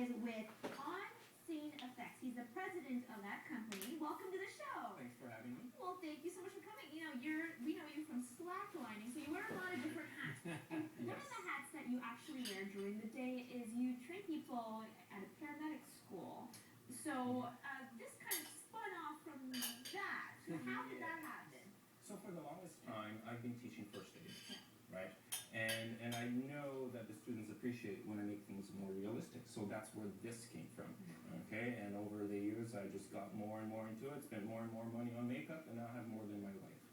is with On Scene Effects. He's the president of that company. Welcome to the show. Thanks for having me. Well, thank you so much for coming. You know, we know you from slacklining, so you wear a lot of different hats. And one of the hats that you actually wear during the day is you train people at a paramedic school. So this kind of spun off from that. So how did that happen? So for the longest time, I've been teaching first aid, right? And I know that the students appreciate when I make things more realistic. So that's where this came from, okay? And over the years, I just got more and more into it, spent more and more money on makeup, and now I have more than my wife.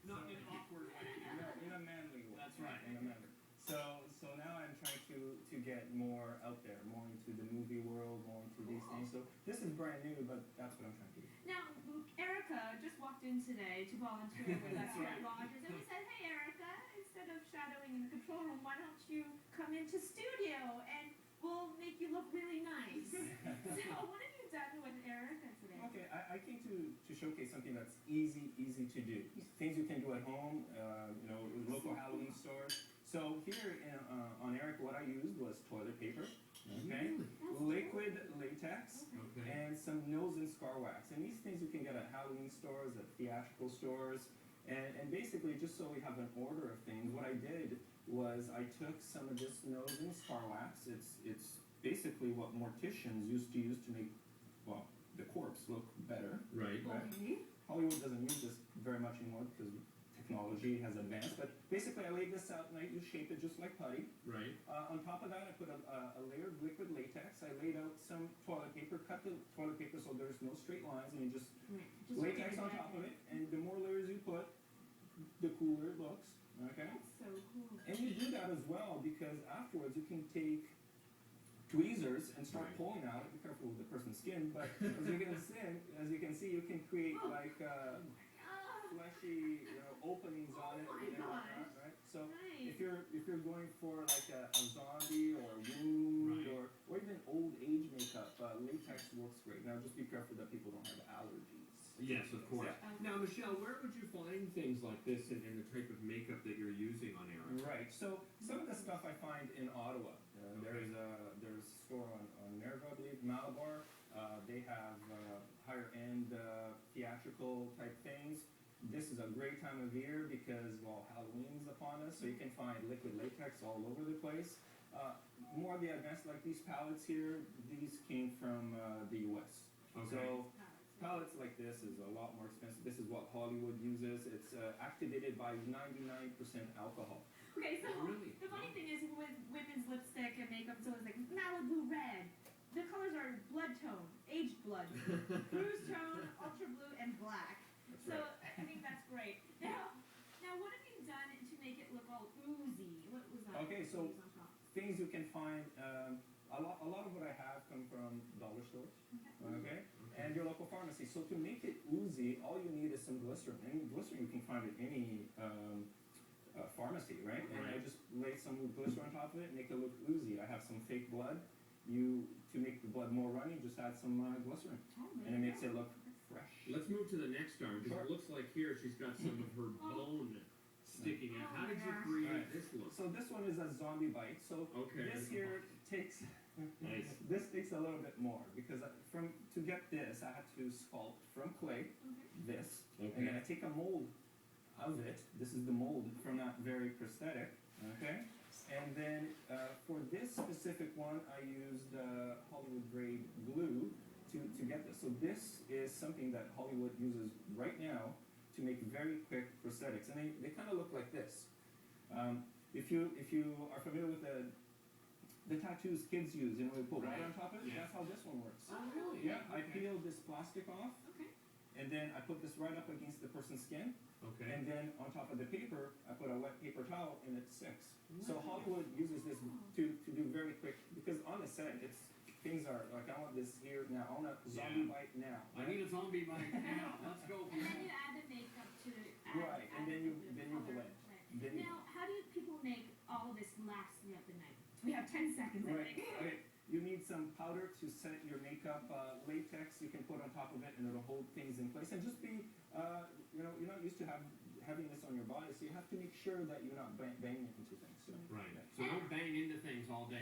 Not in an awkward way. No, in a manly way. That's right. In a manly. So now I'm trying to get more out there, more into the movie world, more into these things. So this is brand new, but that's what I'm trying to do. Now, Erica just walked in today to volunteer with us here at Right. Rogers, and we said, hey, Erica, instead of shadowing in the control room, why don't you come into studio and we'll make you look really nice. So what have you done with Erica today? Okay, I came to showcase something that's easy to do. Things you can do at home, local Halloween stores. So here on Erica, what I used was toilet paper, okay, liquid latex, and some nose and scar wax. And these things you can get at Halloween stores, at theatrical stores. And basically, just so we have an order of things, what I did was I took some of this nose and scar wax. It's basically what morticians used to use to make, well, the corpse look better. Right. Okay. Hollywood doesn't use this very much anymore because technology has advanced. But basically, I laid this out and you shape it just like putty. Right. On top of that, I put a layer of liquid latex. I laid out some toilet paper, cut the toilet paper so there's no straight lines, and you just latex on top of it. And the more layers you put, the cooler it looks. Okay. That's so cool. And you do that as well because afterwards you can take tweezers and start pulling out. Be careful with the person's skin, but as you can see, you can create like fleshy, openings on it. Right? So Nice. if you're going for like a zombie or a wound or even old age makeup, latex works great. Now just be careful that people don't have allergies. Yes, of course. Yeah. Now, Michelle, where would you find things like this and the type of makeup that you're using on Eric? Right. So some of the stuff I find in Ottawa. There's a store on Merivale, I believe, Malabar. They have higher end theatrical type things. This is a great time of year because, well, Halloween's upon us, so you can find liquid latex all over the place. More of the advanced, like these palettes here, these came from the U.S. Okay. So palettes like this is a lot more expensive. This is what Hollywood uses. It's activated by 99% alcohol. Okay, so Really? the funny thing is with women's lipstick and makeup, so it's like Malibu red. The colors are blood tone, aged blood, bruise tone, ultra blue, and black. That's So right. I think that's great. Now, what have you done to make it look all oozy? What was that? Okay, so Ooze on top? things you can find. A lot of what I have come from dollar stores, okay, and your local pharmacy. So to make it oozy, all you need is some glycerin. And glycerin you can find at any pharmacy, right? And I just lay some glycerin on top of it, make it look oozy. I have some fake blood. To make the blood more runny, just add some glycerin, and it makes it look fresh. Let's move to the next arm because it looks like here she's got some of her bone sticking out. How did you create this look? So this one is a zombie bite. So this here takes this takes a little bit more because to get this I had to sculpt from clay this, and then I take a mold of it. This is the mold from that very prosthetic. Okay. And then for this specific one, I used Hollywood grade glue to get this. So this is something that Hollywood uses right now to make very quick prosthetics, and they kind of look like this. If you are familiar with the tattoos kids use, we put water on top of it. That's how this one works. Oh, really? Yeah, I peel this plastic off, Okay. and then I put this right up against the person's skin. Okay. And then on top of the paper, I put a wet paper towel and it sticks. So Hollywood uses this to do very quick, because on the set, things are like, I want this here now, I want a zombie bite now. I need a zombie bite now. Let's go. And then you add the makeup to add, Right, and then you color. blend. Then you- Now, how do people make all of this last throughout the night? We have 10 seconds, I Right. think. Okay. You need some powder to set your makeup, latex you can put on top of it, and it'll hold things in place. And just be, you're not used to heaviness on your body, so you have to make sure that you're not banging into things. So, Right. yeah. So don't bang into things all day.